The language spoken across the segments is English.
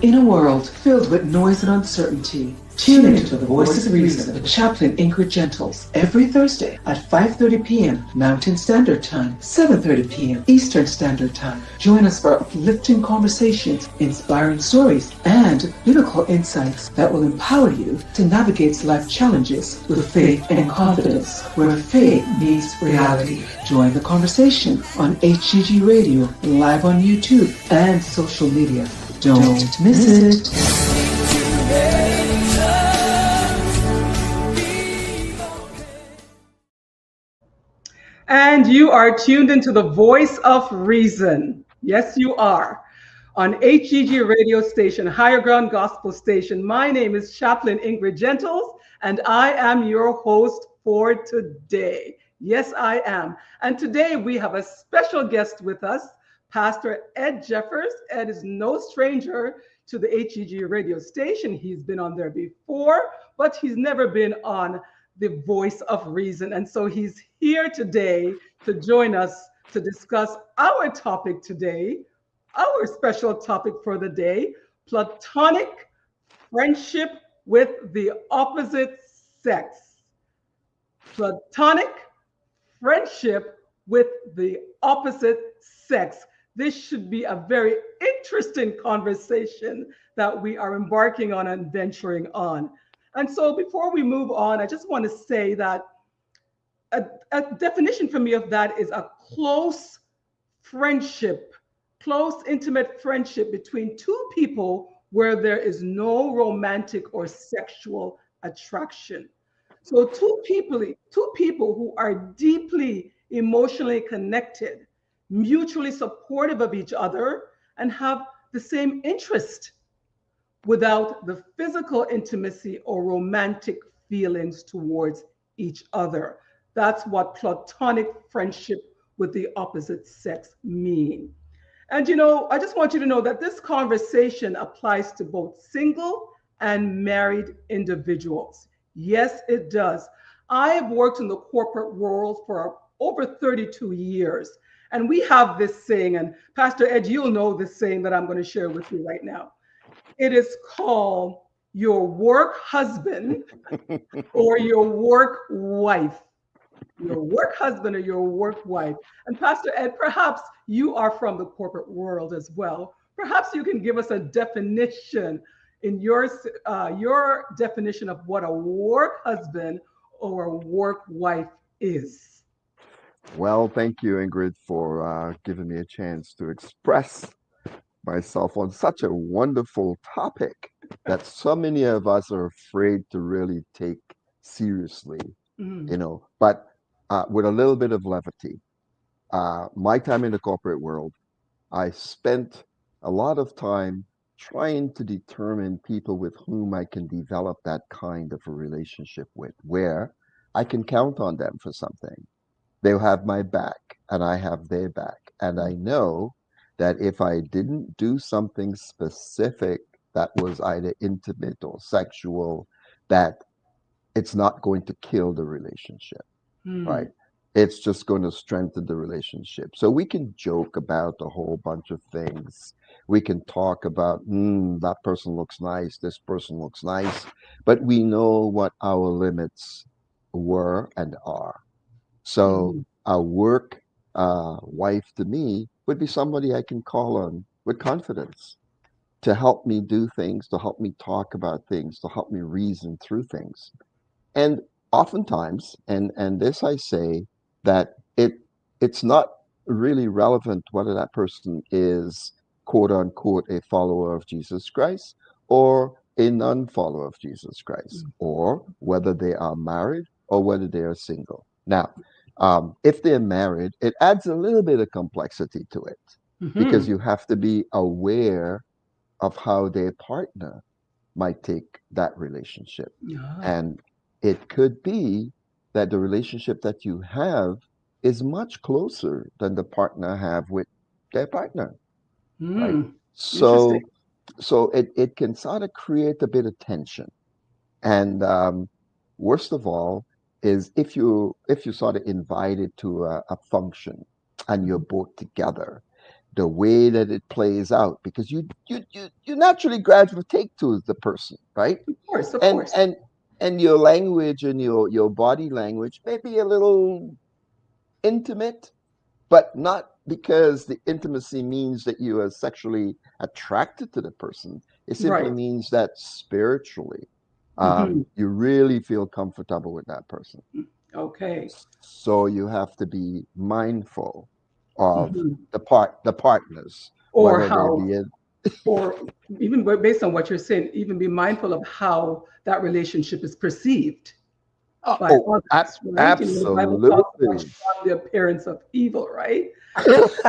In a world filled with noise and uncertainty, tune into the voice of reason with Chaplain Ingrid Gentles every Thursday at 5:30 p.m. Mountain Standard Time, 7:30 p.m. Eastern Standard Time. Join us for uplifting conversations, inspiring stories, and biblical insights that will empower you to navigate life challenges with faith and confidence, where faith meets reality. Join the conversation on HGG Radio, live on YouTube, and social media. Don't miss it. And you are tuned into the voice of reason. Yes, you are. On HGG radio station, Higher Ground Gospel Station. My name is Chaplain Ingrid Gentles, and I am your host for today. Yes, I am. And today we have a special guest with us, Pastor Ed Jeffers. Ed is no stranger to the HGG radio station. He's been on there before, but he's never been on the voice of reason. And so he's here today to join us to discuss our topic today, our special topic for the day, platonic friendship with the opposite sex. Platonic friendship with the opposite sex. This should be a very interesting conversation that we are embarking on and venturing on. And so before we move on, I just want to say that a definition for me of that is a close friendship, close, intimate friendship between two people where there is no romantic or sexual attraction. So two people who are deeply emotionally connected, mutually supportive of each other, and have the same interest without the physical intimacy or romantic feelings towards each other. That's what platonic friendship with the opposite sex mean. And I just want you to know that this conversation applies to both single and married individuals. Yes, it does. I have worked in the corporate world for over 32 years. And we have this saying, and Pastor Ed, you'll know this saying that I'm going to share with you right now. It is called your work husband or your work wife. Your work husband or your work wife. And Pastor Ed, perhaps you are from the corporate world as well. Perhaps you can give us a definition in your definition of what a work husband or a work wife is. Well, thank you, Ingrid, for giving me a chance to express myself on such a wonderful topic that so many of us are afraid to really take seriously, but with a little bit of levity. My time in the corporate world, I spent a lot of time trying to determine people with whom I can develop that kind of a relationship with, where I can count on them for something. They'll have my back and I have their back. And I know that if I didn't do something specific that was either intimate or sexual, that it's not going to kill the relationship, right? It's just going to strengthen the relationship. So we can joke about a whole bunch of things. We can talk about, that person looks nice, this person looks nice, but we know what our limits were and are. So a work wife to me would be somebody I can call on with confidence to help me do things, to help me talk about things, to help me reason through things. And oftentimes, and this I say, that it's not really relevant whether that person is quote unquote a follower of Jesus Christ or a non-follower of Jesus Christ, or whether they are married or whether they are single. Now, if they're married, it adds a little bit of complexity to it because you have to be aware of how their partner might take that relationship. And it could be that the relationship that you have is much closer than the partner have with their partner, right? So it can sort of create a bit of tension. And worst of all is if you sort of invited to a function and you're both together the way that it plays out, because you naturally gravitate to the person, right? Of course, of And course. and your language and your body language may be a little intimate, but not because the intimacy means that you are sexually attracted to the person. It simply Right. means that spiritually, Hmm. you really feel comfortable with that person. Okay. So you have to be mindful of Hmm. the partners, Or whether they how, be in. or even based on what you're saying, even be mindful of how that relationship is perceived by Oh, others, right? You know, the Bible talks about absolutely. shun the appearance of evil, right?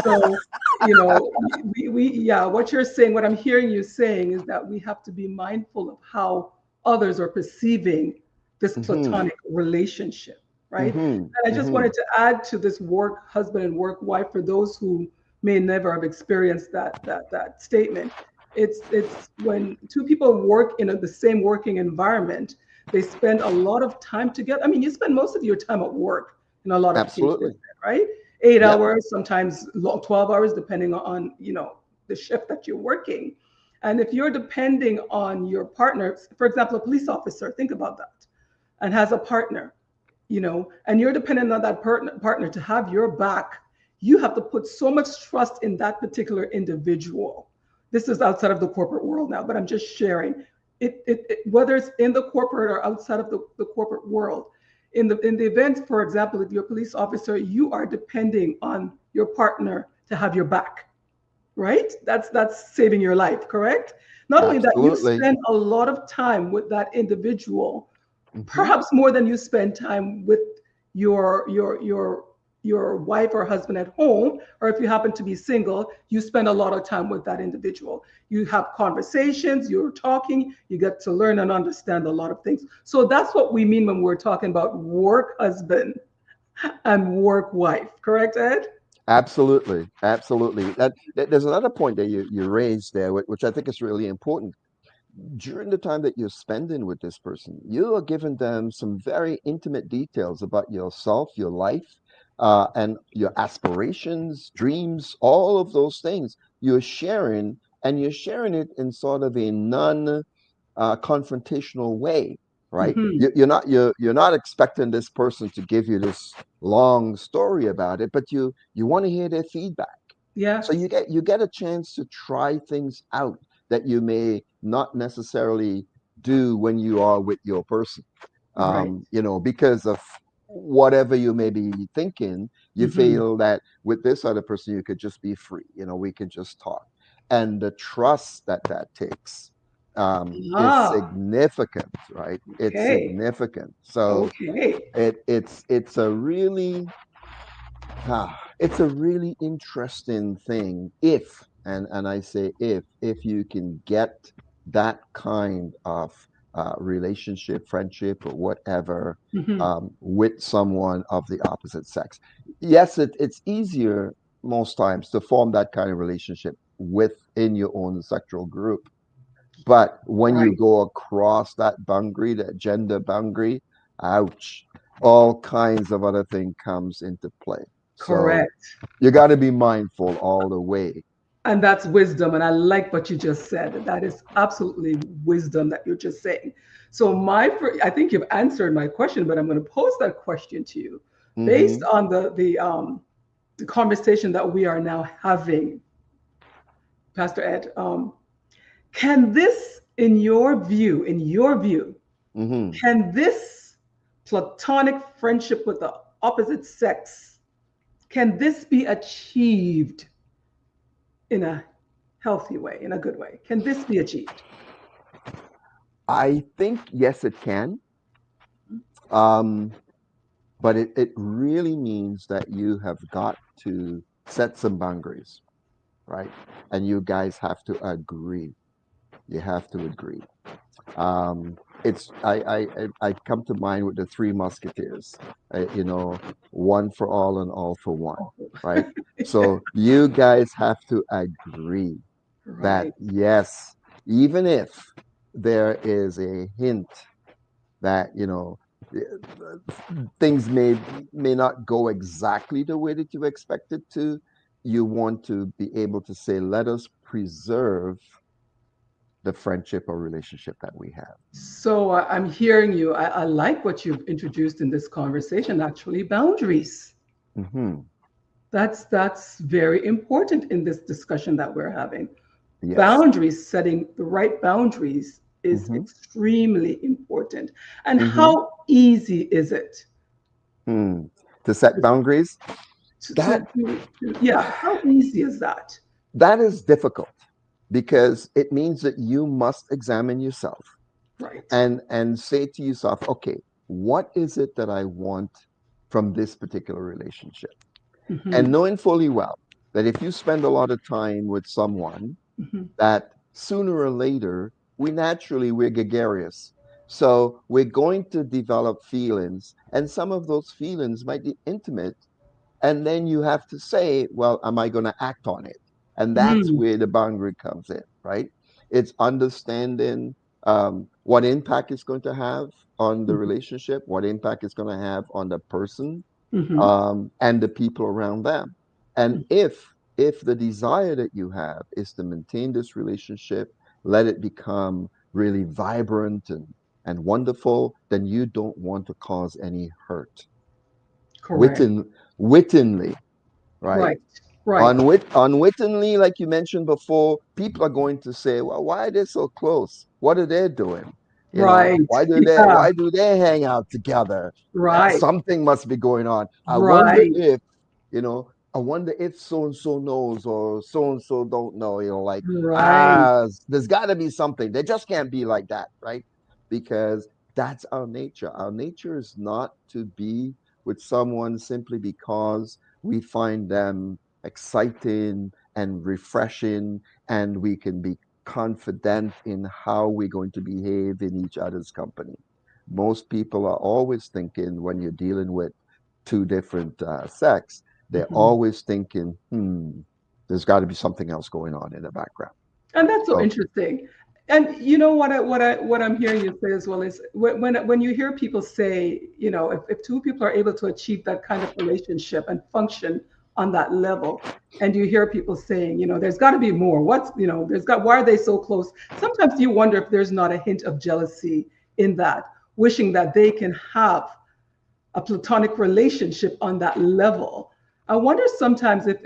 So, yeah, what you're saying, what I'm hearing you saying is that we have to be mindful of how others are perceiving this Hmm. platonic relationship, right? Hmm. And I just Hmm. wanted to add to this work husband and work wife for those who may never have experienced that statement. It's when two people work in the same working environment, they spend a lot of time together. I mean, you spend most of your time at work in a lot of cases, Absolutely. right? Eight Yep. hours, sometimes 12 hours, depending on, the shift that you're working. And if you're depending on your partner, for example, a police officer, think about that, and has a partner, and you're dependent on that partner to have your back, you have to put so much trust in that particular individual. This is outside of the corporate world now, but I'm just sharing whether it's in the corporate or outside of the corporate world. In the event, for example, if you're a police officer, you are depending on your partner to have your back, right? That's saving your life, correct? Not only that, you Absolutely. spend a lot of time with that individual, Hmm. perhaps more than you spend time with your your your your wife or husband at home, or if you happen to be single, you spend a lot of time with that individual. You have conversations, you're talking, you get to learn and understand a lot of things. So that's what we mean when we're talking about work husband and work wife, correct, Ed? Absolutely. Absolutely. There's another point that you raised there, which I think is really important. During the time that you're spending with this person, you are giving them some very intimate details about yourself, your life, and your aspirations, dreams, all of those things you're sharing, and you're sharing it in sort of a non confrontational way, right? Mm-hmm. You're not expecting this person to give you this long story about it, but you want to hear their feedback. So Yes. you get a chance to try things out that you may not necessarily do when you are with your person. Right. Because of whatever you may be thinking, you Mm-hmm. feel that with this other person you could just be free. We can just talk, and the trust that that takes is Ah, significant, right? It's okay. significant. So Okay. it's a really it's a really interesting thing if, and I say if you can get that kind of relationship, friendship, or whatever Mm-hmm. with someone of the opposite sex. Yes, it's easier most times to form that kind of relationship within your own sexual group. But when you Right. go across that boundary, that gender boundary, ouch, all kinds of other thing comes into play. So Correct. you got to be mindful all the way. And that's wisdom. And I like what you just said. That is absolutely wisdom that you're just saying. So I think you've answered my question, but I'm going to pose that question to you based Hmm. on the conversation that we are now having, Pastor Ed. Can this, in your view, Hmm. can this platonic friendship with the opposite sex, can this be achieved in a healthy way, in a good way? Can this be achieved? I think yes, it can. Um, but it really means that you have got to set some boundaries, right? And you guys have to agree. You have to agree. It's I come to mind with the Three Musketeers, one for all and all for one, right? So you guys have to agree that Right. yes, even if there is a hint that things may not go exactly the way that you expect it to, you want to be able to say, let us preserve the friendship or relationship that we have. So I'm hearing you. I like what you've introduced in this conversation, actually, boundaries. Hmm. That's very important in this discussion that we're having. Yes. Boundaries, setting the right boundaries is Hmm. extremely important. And Hmm. how easy is it Hmm. To set boundaries, that yeah, how easy is that? that is difficult because it means that you must examine yourself Right. and say to yourself, okay, what is it that I want from this particular relationship? And Hmm. knowing fully well that if you spend a lot of time with someone, Hmm. that sooner or later we're gregarious. So we're going to develop feelings, and some of those feelings might be intimate, and then you have to say, well, am I going to act on it? And that's Mm. where the boundary comes in, right? It's understanding what impact it's going to have on the relationship, what impact it's going to have on the person, Hmm. and the people around them. And if the desire that you have is to maintain this relationship, let it become really vibrant and wonderful, then you don't want to cause any hurt. Correct. Witten, wittingly, right? Right. Right. Unwittingly, like you mentioned before, people are going to say, "Well, why are they so close? What are they doing? You know, Right. Yeah. why do they hang out together? Right. Something must be going on. I wonder Right. if, I wonder if so and so knows or so and so don't know. Like Right. there's got to be something. They just can't be like that, right? Because that's our nature. Our nature is not to be with someone simply because we find them exciting and refreshing, and we can be confident in how we're going to behave in each other's company. Most people are always thinking when you're dealing with two different sex, they're Mhm. always thinking, there's got to be something else going on in the background. And that's so So, interesting. And you know what I'm hearing you say as well is when you hear people say, if two people are able to achieve that kind of relationship and function on that level, and you hear people saying, there's got to be more. Why are they so close? Sometimes you wonder if there's not a hint of jealousy in that, wishing that they can have a platonic relationship on that level. I wonder sometimes if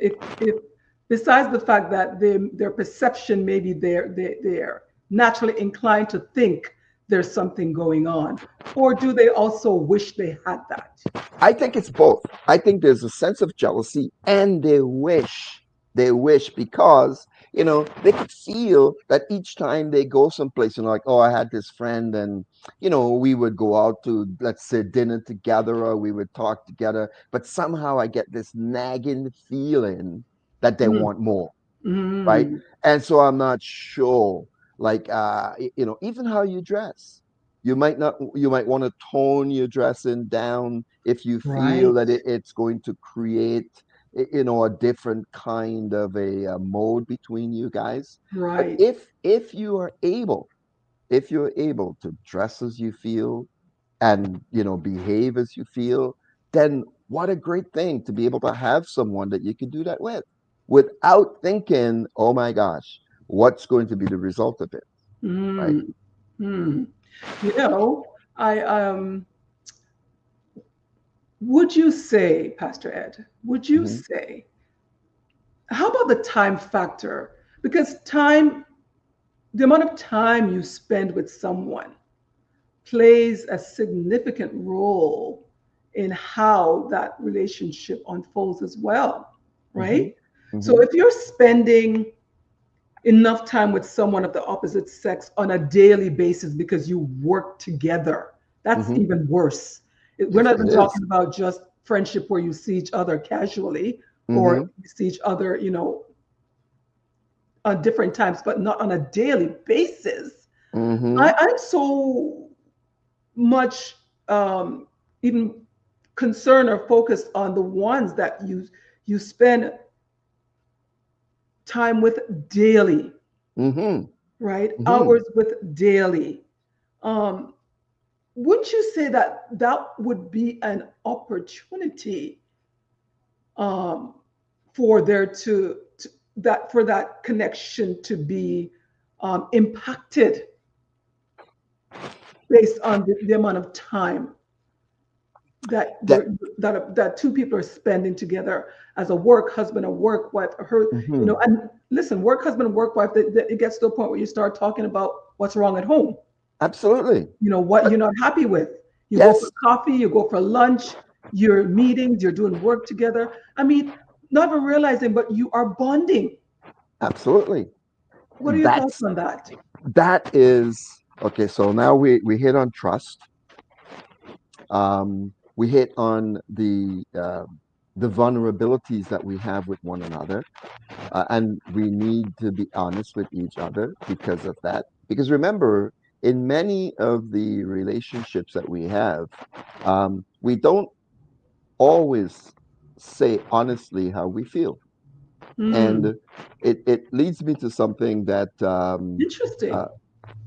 besides the fact that their perception maybe they're naturally inclined to think there's something going on, or do they also wish they had that? I think it's both. I think there's a sense of jealousy and they wish because, they could feel that each time they go someplace and like, oh, I had this friend and, we would go out to, let's say, dinner together or we would talk together. But somehow I get this nagging feeling that they Mm, want more, right? mm, And so I'm not sure, like, even how you dress. You might want to tone your dressing down if you feel right, that it's going to create, a different kind of a mode between you guys. But right. if you're able to dress as you feel and behave as you feel, then what a great thing to be able to have someone that you can do that with without thinking, oh my gosh, what's going to be the result of it, right? Mm, mm. You know, I would you say, Pastor Ed, would you Hmm. say, how about the time factor? Because time, the amount of time you spend with someone plays a significant role in how that relationship unfolds as well, Hmm. right? So Hmm. if you're spending enough time with someone of the opposite sex on a daily basis because you work together, that's Hmm. even worse. We're Yes, not it even is. talking about just friendship where you see each other casually or Hmm. you see each other, on different times, but not on a daily basis. Hmm. I'm so much even concerned or focused on the ones that you spend time with daily, Hmm. right? Hmm. Hours with daily. Um, wouldn't you say that that would be an opportunity um, for there to that for that connection to be impacted based on the amount of time that That that two people are spending together as a work husband or work wife or her, mhm. and listen, work husband and work wife, that it gets to a point where you start talking about what's wrong at home, Absolutely. what you're not happy with. You go for Yes, coffee, you go for lunch, your meetings, you're doing work together. I mean, not even realizing, but you are bonding. absolutely. What are your thoughts That's on that? that is okay. So now we hit on trust. We hit on the vulnerabilities that we have with one another, and we need to be honest with each other because of that. Because remember, in many of the relationships that we have, we don't always say honestly how we feel, Mm, and it leads me to something that interesting. uh,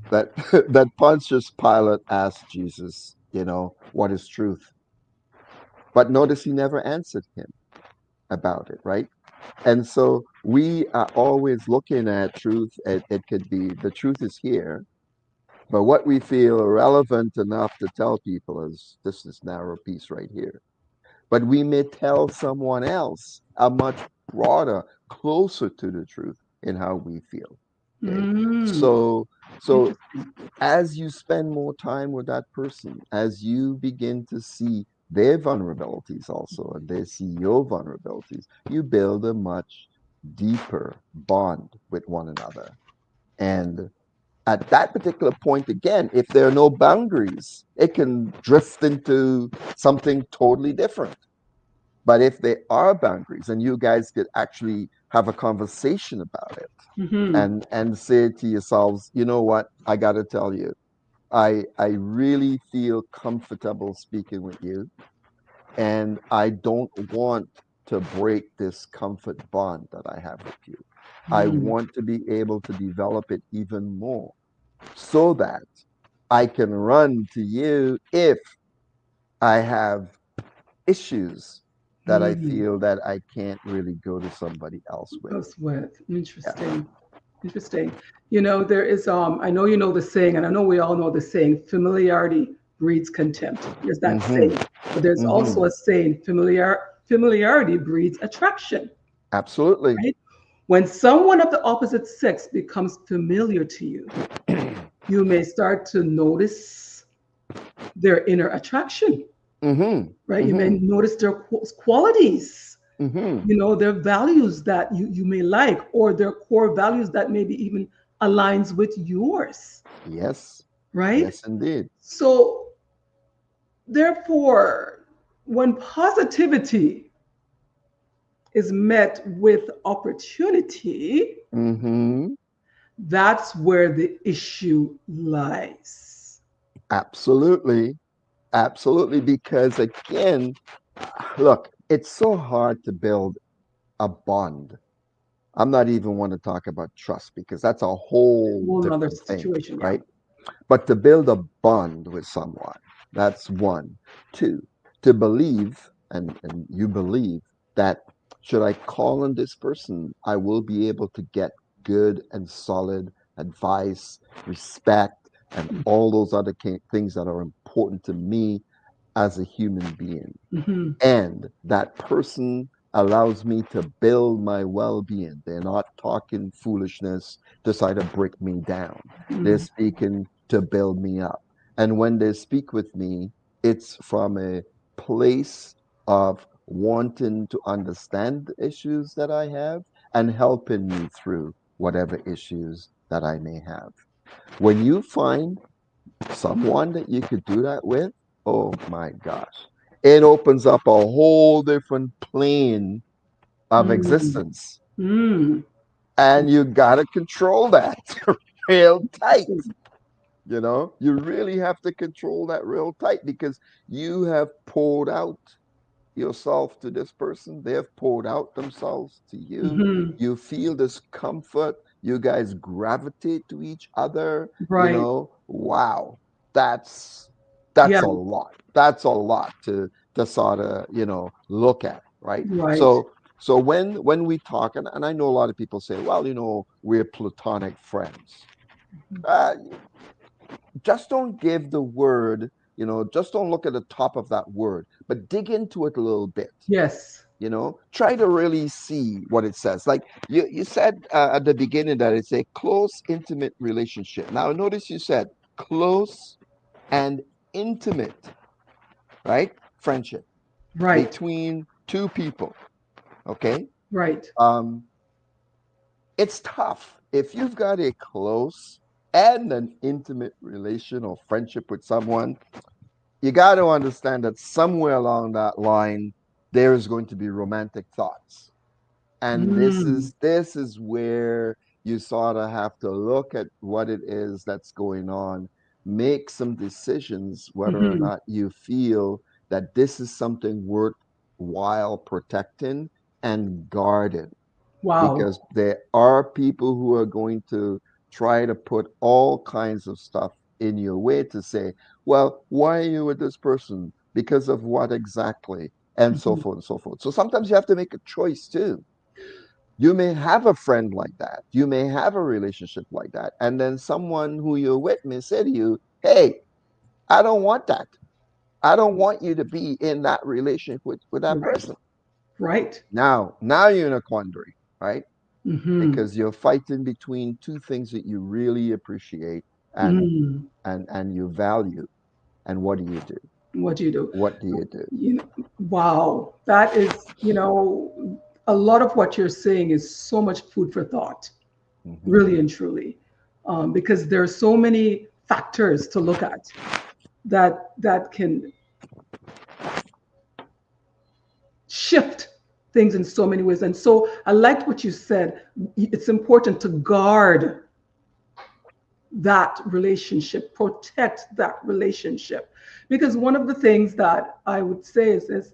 that that Pontius Pilate asked Jesus, what is truth? But notice he never answered him about it, right? And so we are always looking at truth. It could be the truth is here, but what we feel relevant enough to tell people is this narrow piece right here. But we may tell someone else a much broader, closer to the truth in how we feel. Okay. Mm, So interesting. as you spend more time with that person, as you begin to see their vulnerabilities also, and they see your vulnerabilities, you build a much deeper bond with one another. And at that particular point, again, if there are no boundaries, it can drift into something totally different. But if there are boundaries and you guys could actually have a conversation about it Hmm. and say to yourselves, you know what, I got to tell you, I really feel comfortable speaking with you, and I don't want to break this comfort bond that I have with you. I Mm, want to be able to develop it even more so that I can run to you if I have issues that I mm. feel that I can't really go to somebody else with. Goes with. Yeah. Interesting. Interesting. There is I know you know the saying, and I know we all know the saying, familiarity breeds contempt. There's that Mm-hmm. saying. But there's Mm-hmm. also a saying, familiarity breeds attraction, Absolutely. right? When someone of the opposite sex becomes familiar to you, you may start to notice their inner attraction, Mm-hmm. right? You may Mm-hmm. notice their qualities, Mm-hmm. their values that you may like, or their core values that maybe even aligns with yours, Yes. right? Yes, indeed. So therefore, when positivity is met with opportunity, Mm-hmm. that's where the issue lies. Absolutely. Absolutely. Because again, look, it's so hard to build a bond. I'm not even want to talk about trust because that's a whole Whole nother different thing, situation, yeah. right? But to build a bond with someone, that's one. Two, to believe, and you believe that should I call on this person, I will be able to get good and solid advice, respect, and all those other things that are important to me as a human being. Hmm. And that person allows me to build my well-being. They're not talking foolishness to try to break me down. They're Hmm. speaking to build me up. And when they speak with me, it's from a place of wanting to understand the issues that I have and helping me through whatever issues that I may have. When you find someone that you could do that with, oh my gosh, it opens up a whole different plane of Mm. existence. Mm. And you got to control that real tight. Interesting. You really have to control that real tight because you have poured out yourself to this person. They have poured out themselves to you. Hmm. You feel this comfort. You guys gravitate to each other. Right. Wow, that's that's Yeah. a lot. That's a lot to sort of look at, right? Right. So So when we talk, and I know a lot of people say, well, we're platonic friends. Uh, just don't give the word, just don't look at the top of that word, but dig into it a little bit. Yes. Try to really see what it says. Like you said at the beginning that it's a close, intimate relationship. Now, notice you said close and intimate, right? Friendship Right. between two people. Okay. Right. Um, it's tough if you've got a close and an intimate relation or friendship with someone. You got to understand that somewhere along that line, there is going to be romantic thoughts. And this Mm. is this is where you sort of have to look at what it is that's going on, make some decisions whether or Hmm. not you feel that this is something worthwhile protecting and guarding, Wow. because there are people who are going to try to put all kinds of stuff in your way to say, well, why are you with this person? Because of what exactly? And so Mhm. forth and so forth. So sometimes you have to make a choice too. You may have a friend like that. You may have a relationship like that. And then someone who you're with may say to you, hey, I don't want that. I don't want you to be in that relationship with that Right. person. Right. Now you're in a quandary, right? Hmm. Because you're fighting between two things that you really appreciate and Mm. and you value. And what do you do? What do you do? What do you do? You know, wow. That is, a lot of what you're saying is so much food for thought, Hmm. really and truly, because there are so many factors to look at that can shift things in so many ways. And so I liked what you said. It's important to guard that relationship, protect that relationship. Because one of the things that I would say is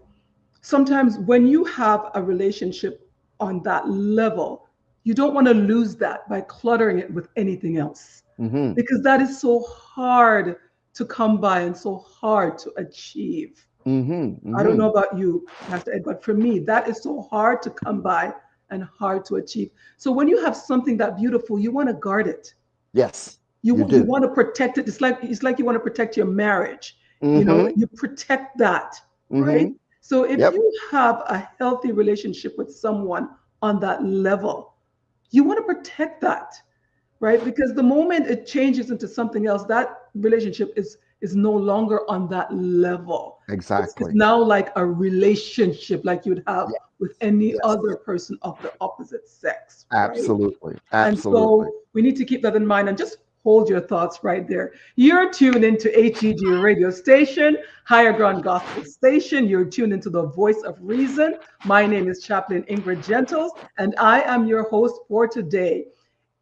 sometimes when you have a relationship on that level, you don't want to lose that by cluttering it with anything else. Hmm. Because that is so hard to come by and so hard to achieve. Hmm. I don't Hmm. know about you, Pastor Ed, but for me, that is so hard to come by and hard to achieve. So when you have something that beautiful, you want to guard it. Yes, you You do. want to protect it. It's like you want to protect your marriage. Hmm. You protect that, right? Hmm. So if Yep. you have a healthy relationship with someone on that level, you want to protect that, right? Because the moment it changes into something else, that relationship is no longer on that level. It's Exactly. now like a relationship like you'd have Yeah. with any Yes. other person of the opposite sex, right? Absolutely. And Absolutely. so we need to keep that in mind and just hold your thoughts right there. You're tuned into HEG radio station, Higher Ground Gospel Station. You're tuned into the voice of reason. My name is Chaplain Ingrid Gentles, and I am your host for today.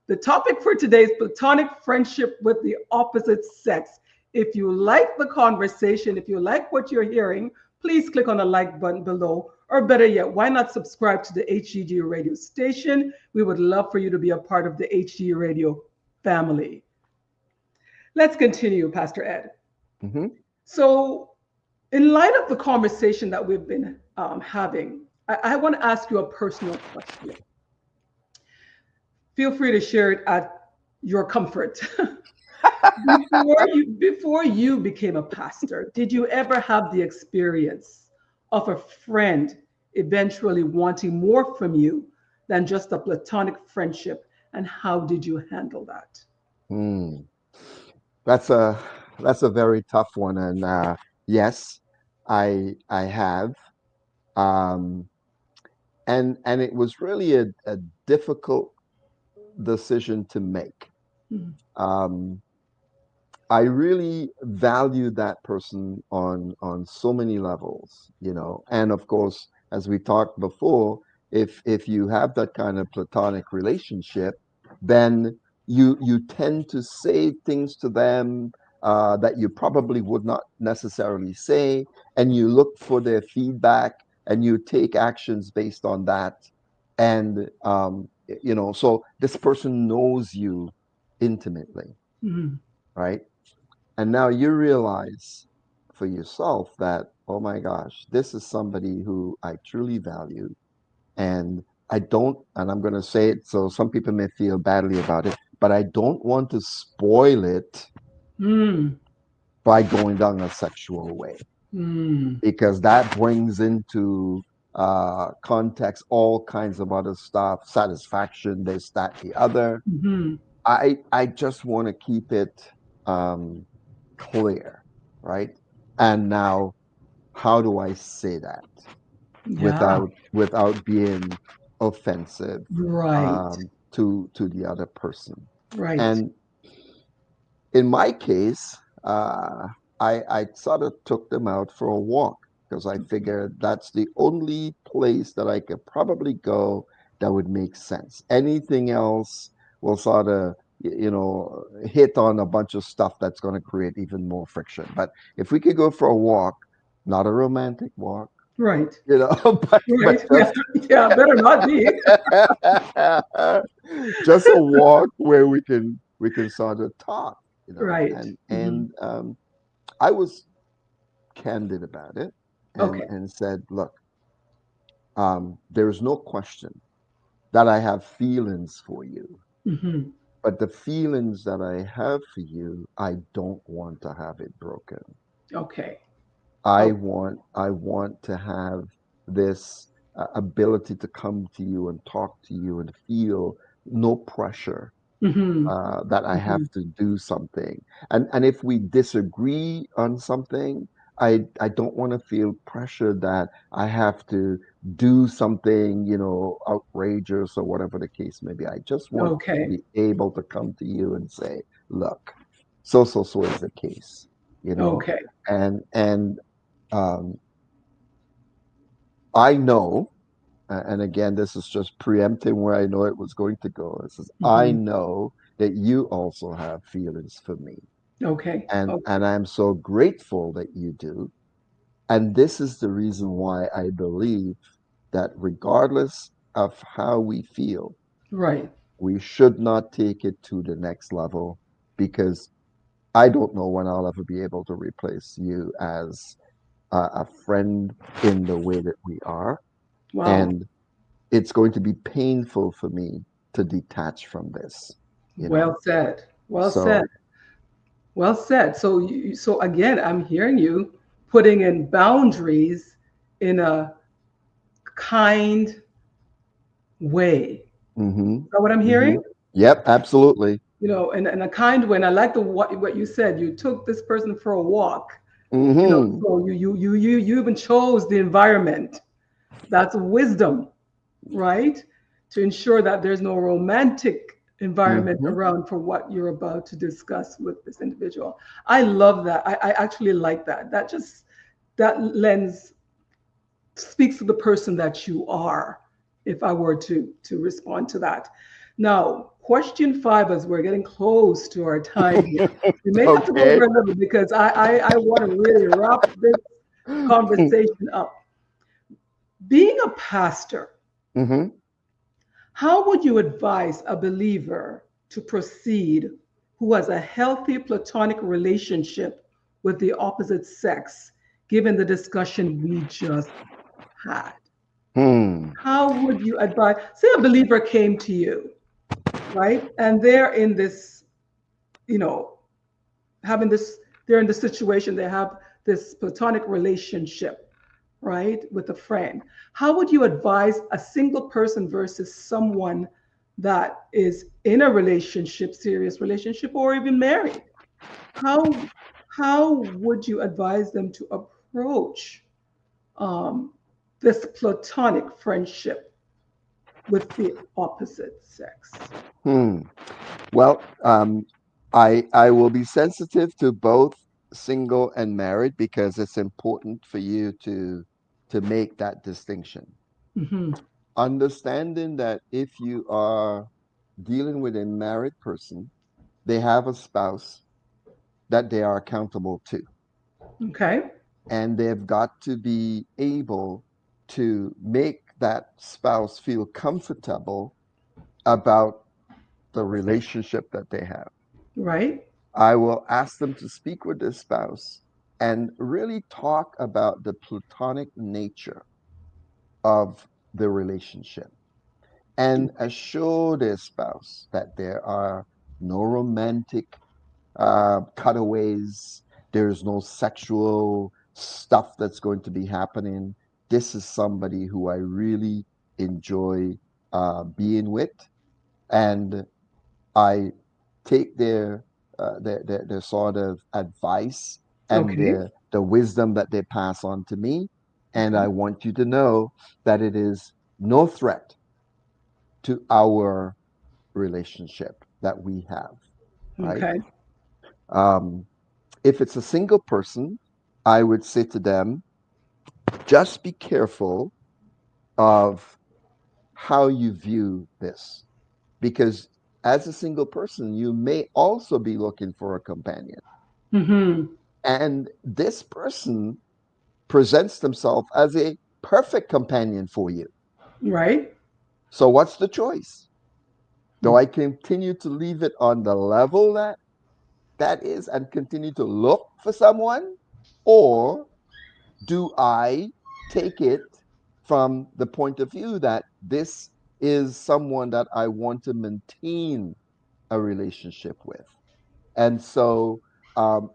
The topic for today is platonic friendship with the opposite sex. If you like the conversation, if you like what you're hearing, please click on the like button below. Or better yet, why not subscribe to the HGG radio station? We would love for you to be a part of the HGG radio family. Let's continue, Pastor Ed. Hmm. So, in light of the conversation that we've been having, I want to ask you a personal question. Feel free to share it at your comfort. Before you became a pastor, did you ever have the experience of a friend eventually wanting more from you than just a platonic friendship? And how did you handle that? Mm. That's a very tough one, and yes, I have, um, and it was really a difficult decision to make. Mhm. Um, I really value that person on so many levels, and of course, as we talked before, if you have that kind of platonic relationship, then you tend to say things to them that you probably would not necessarily say, and you look for their feedback, and you take actions based on that, and so this person knows you intimately, Mhm. right? And now you realize for yourself that, oh my gosh, this is somebody who I truly value. And I don't, and I'm going to say it so some people may feel badly about it, but I don't want to spoil it Mm. by going down a sexual way, Mm. because that brings into context all kinds of other stuff, satisfaction, this, that, the other. Mm-hmm. I just want to keep it um, clear, right? And now, how do I say that Yeah. without being offensive Right. to the other person? Right. And in my case, I sort of took them out for a walk because I figured that's the only place that I could probably go that would make sense. Anything else will sort of, hit on a bunch of stuff that's going to create even more friction. But if we could go for a walk, not a romantic walk, Right. but Right. Yeah. Yeah. Better not be. just a walk where we can sort of talk, Right. and Hmm. I was candid about it and Okay. said, look, there is no question that I have feelings for you, Hmm. but the feelings that I have for you, I don't want to have it broken. Okay. Okay. I want to have this ability to come to you and talk to you and feel no pressure Hmm. that I Hmm. have to do something. And if we disagree on something, I don't want to feel pressure that I have to do something, outrageous or whatever the case may be. I just want to Okay. be able to come to you and say, look, so is the case, you know, Okay. and um, I know, and again, this is just preempting where I know it was going to go. It says, I Hmm. know that you also have feelings for me. Okay. And I'm so grateful that you do. And this is the reason why I believe that regardless of how we feel, Right. we should not take it to the next level, because I don't know when I'll ever be able to replace you as a friend in the way that we are. Wow. And it's going to be painful for me to detach from this, you Well know. said. Well said. So, Well said. So, so again, I'm hearing you putting in boundaries in a kind way. hmm Is that what I'm hmm hearing? yep, absolutely. And a kind way. And I like the what you said. You took this person for a walk. hmm So you even chose the environment. That's wisdom, right? To ensure that there's no romantic environment hmm around for what you're about to discuss with this individual. I love that. I actually like that. That lens speaks to the person that you are, if I were to respond to that. Now, question 5, as we're getting close to our time here. We may have to go Okay. over a little because I want to really wrap this conversation up. Being a pastor, hmm how would you advise a believer to proceed who has a healthy platonic relationship with the opposite sex, given the discussion we just had? Hmm. How would you advise? Say a believer came to you, right? And they're in this, you know, having this, they're in the situation, they have this platonic relationship, right, with a friend. How would you advise a single person versus someone that is in a relationship, serious relationship, or even married? How how would you advise them to approach um, this platonic friendship with the opposite sex? Hmm. Well, I will be sensitive to both single and married, because it's important for you to make that distinction. Hmm. Understanding that if you are dealing with a married person, they have a spouse that they are accountable to, Okay. and they've got to be able to make that spouse feel comfortable about the relationship that they have. Right. I will ask them to speak with their spouse and really talk about the platonic nature of the relationship and assure their spouse that there are no romantic cutaways, there's no sexual stuff that's going to be happening. This is somebody who I really enjoy being with, and I take their sort of advice and Okay. the wisdom that they pass on to me, and Okay. I want you to know that it is no threat to our relationship that we have, right? Okay. Um, if it's a single person, I would say to them, just be careful of how you view this, because as a single person, you may also be looking for a companion. Mm-hmm. And this person presents themselves as a perfect companion for you. Right. So, what's the choice? Do I continue to leave it on the level that is and continue to look for someone? Or do I take it from the point of view that this is someone that I want to maintain a relationship with? And so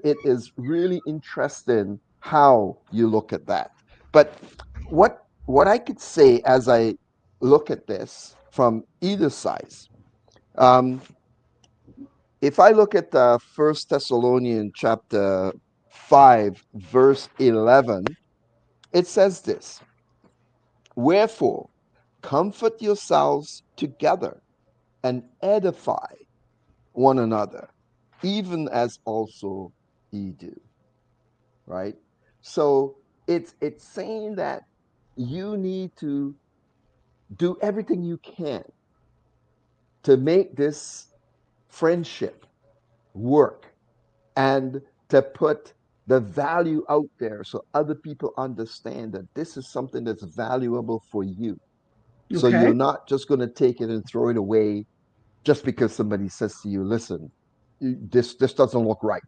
it is really interesting how you look at that. But what I could say as I look at this from either side, um, if I look at First Thessalonians chapter 5, verse 11, it says this: Wherefore, comfort yourselves together and edify one another, even as also ye do. Right? So it's saying that you need to do everything you can to make this friendship work and to put the value out there so other people understand that this is something that's valuable for you. So Okay. you're not just going to take it and throw it away just because somebody says to you, listen, this doesn't look right.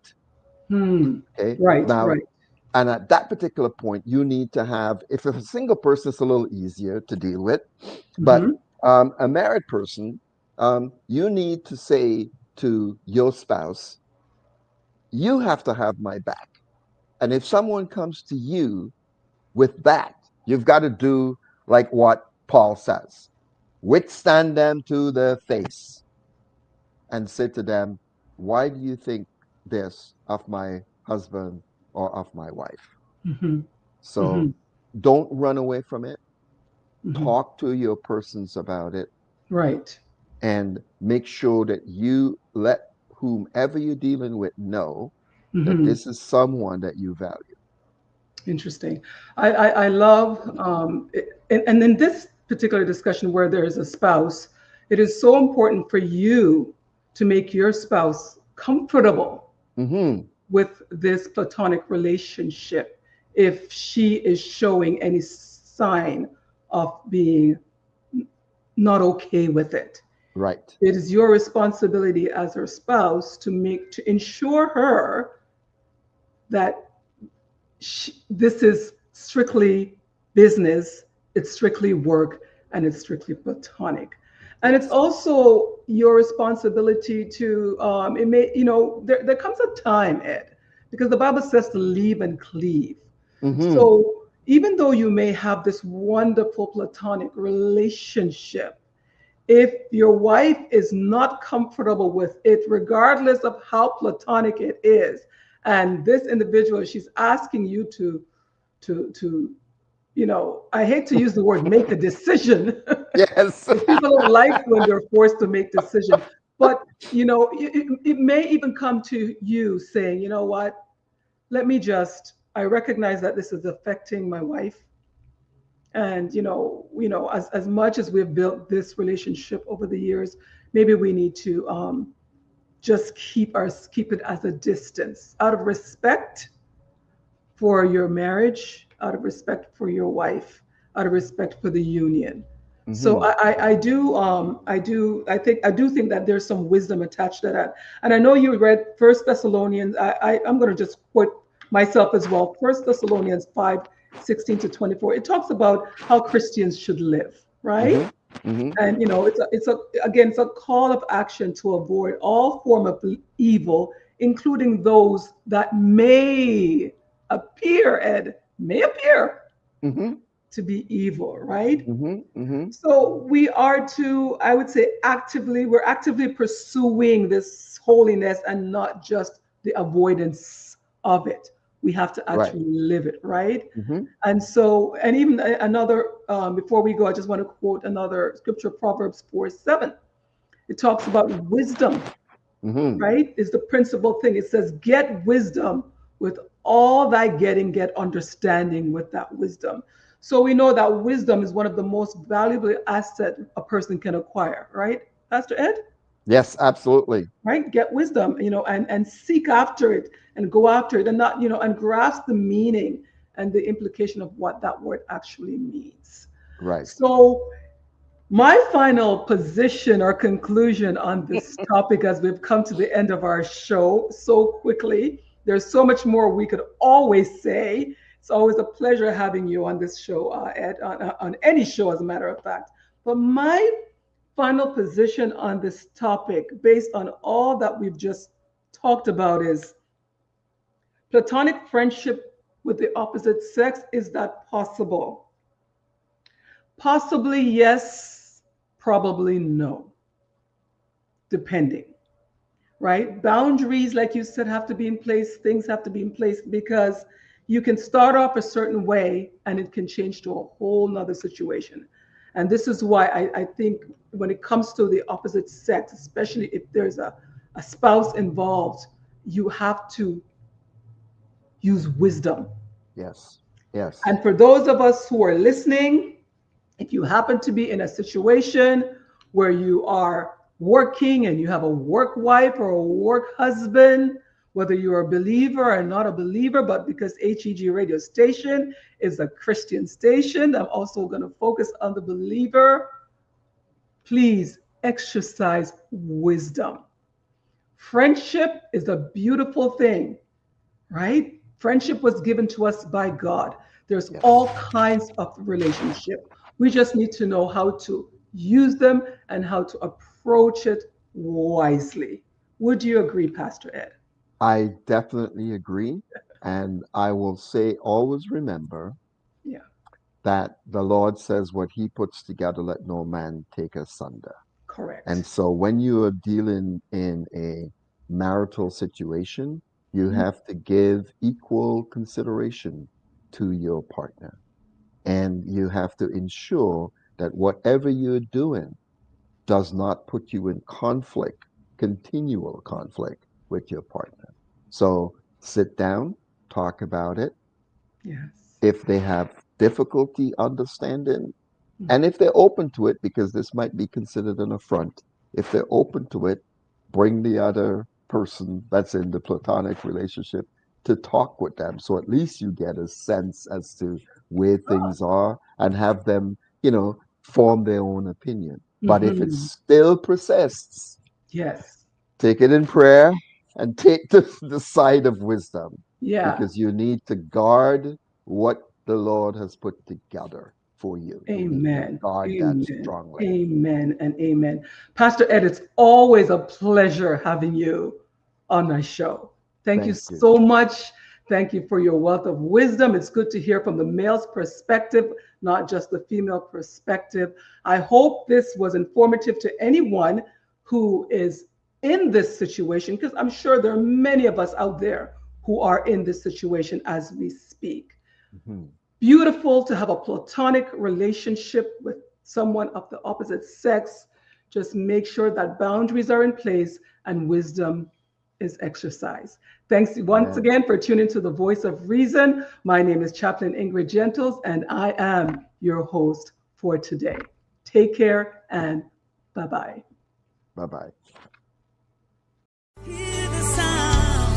Hmm. Okay. Right. Now, Right. and at that particular point, you need to have, if it's a single person, it's a little easier to deal with. But Mm-hmm. a married person, you need to say to your spouse, you have to have my back. And if someone comes to you with that, you've got to do like what Paul says: withstand them to the face and say to them, why do you think this of my husband or of my wife? Mm-hmm. Mm-hmm. So don't run away from it. Mm-hmm. Talk to your persons about it Right. and make sure that you let whomever you're dealing with know that Mm-hmm. this is someone that you value. Interesting. I love, and in this particular discussion where there is a spouse, it is so important for you to make your spouse comfortable Mm-hmm. with this platonic relationship if she is showing any sign of being not okay with it. Right. It is your responsibility as her spouse to ensure her that this is strictly business, it's strictly work, and it's strictly platonic. And it's Yes. also your responsibility to, it may, there comes a time, Ed, because the Bible says to leave and cleave. Mm-hmm. So even though you may have this wonderful platonic relationship, if your wife is not comfortable with it, regardless of how platonic it is, and this individual, she's asking you to I hate to use the word make a decision Yes. because people don't like when they're forced to make decisions. But it may even come to you saying, you know what, I recognize that this is affecting my wife. And as much as we've built this relationship over the years, maybe we need to just keep it as a distance out of respect for your marriage, out of respect for your wife, out of respect for the union. So Mm-hmm. I do think that there's some wisdom attached to that. And I know you read First Thessalonians. I'm going to just quote myself as well. First Thessalonians 5:16 to 24. It talks about how Christians should live. right? And it's a call of action to avoid all form of evil, including those that may appear, Ed, may appear Mm-hmm. to be evil, right? Mm-hmm. Mm-hmm. So we are to, I would say, we're actively pursuing this holiness and not just the avoidance of it. We have to Right. actually live it, right? Mm-hmm. And so, and even another, before we go, I just want to quote another scripture, Proverbs 4:7. It talks about wisdom, Mm-hmm. right? Is the principal thing. It says, get wisdom, with all thy getting, get understanding with that wisdom. So we know that wisdom is one of the most valuable assets a person can acquire, right, Pastor Ed? Yes, absolutely. Right? Get wisdom, and seek after it and go after it and not, and grasp the meaning and the implication of what that word actually means. Right. So my final position or conclusion on this topic, as we've come to the end of our show so quickly, there's so much more we could always say. It's always a pleasure having you on this show, Ed, on any show, as a matter of fact. But my final position on this topic, based on all that we've just talked about, is platonic friendship with the opposite sex. Is that possible? Possibly yes, probably no, depending, right? Boundaries, like you said, have to be in place. Things have to be in place because you can start off a certain way and it can change to a whole nother situation. And this is why I think when it comes to the opposite sex, especially if there's a spouse involved, you have to use wisdom. Yes. Yes. And for those of us who are listening, if you happen to be in a situation where you are working and you have a work wife or a work husband, whether you're a believer or not a believer, but because HEG radio station is a Christian station, I'm also going to focus on the believer. Please exercise wisdom. Friendship is a beautiful thing, right? Friendship was given to us by God. There's Yes. all kinds of relationship. We just need to know how to use them and how to approach it wisely. Would you agree, Pastor Ed? I definitely agree. And I will say, always remember Yeah, that the Lord says, what he puts together, let no man take asunder. And correct. so when you are dealing in a marital situation, you Mhm. have to give equal consideration to your partner. And you have to ensure that whatever you're doing does not put you in conflict, continual conflict with your partner. So sit down, talk about it. Yes. If they have difficulty understanding, Mm. and if they're open to it, because this might be considered an affront, if they're open to it, bring the other person that's in the platonic relationship to talk with them. So at least you get a sense as to where things are and have them, form their own opinion. But if it Mhm. still persists, Yes. take it in prayer and take the side of wisdom Yeah. because you need to guard what the Lord has put together for you. You need to Amen. guard that Amen. strongly. Amen and amen. Pastor Ed, it's always a pleasure having you on my show. Thank you Thank you. so much. Thank you for your wealth of wisdom. It's good to hear from the male's perspective, not just the female perspective. I hope this was informative to anyone who is in this situation, because I'm sure there are many of us out there who are in this situation as we speak. Mhm. Beautiful to have a platonic relationship with someone of the opposite sex. Just make sure that boundaries are in place and wisdom is exercised. Thanks once Amen. again for tuning to the Voice of Reason. My name is Chaplain Ingrid Gentles, and I am your host for today. Take care and bye bye. Bye bye. Hear the sound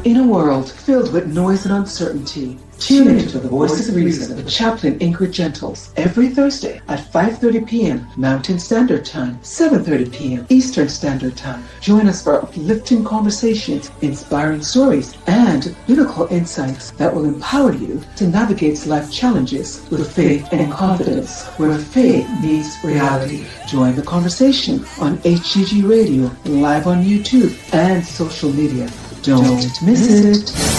In a world filled with noise and uncertainty, tune into the Voice of Reason with Chaplain Ingrid Gentles every Thursday at 5:30 p.m. Mountain Standard Time, 7:30 p.m. Eastern Standard Time. Join us for uplifting conversations, inspiring stories, and biblical insights that will empower you to navigate life challenges with faith and confidence, where faith meets reality. Join the conversation on HGG Radio, live on YouTube, and social media. Don't miss it.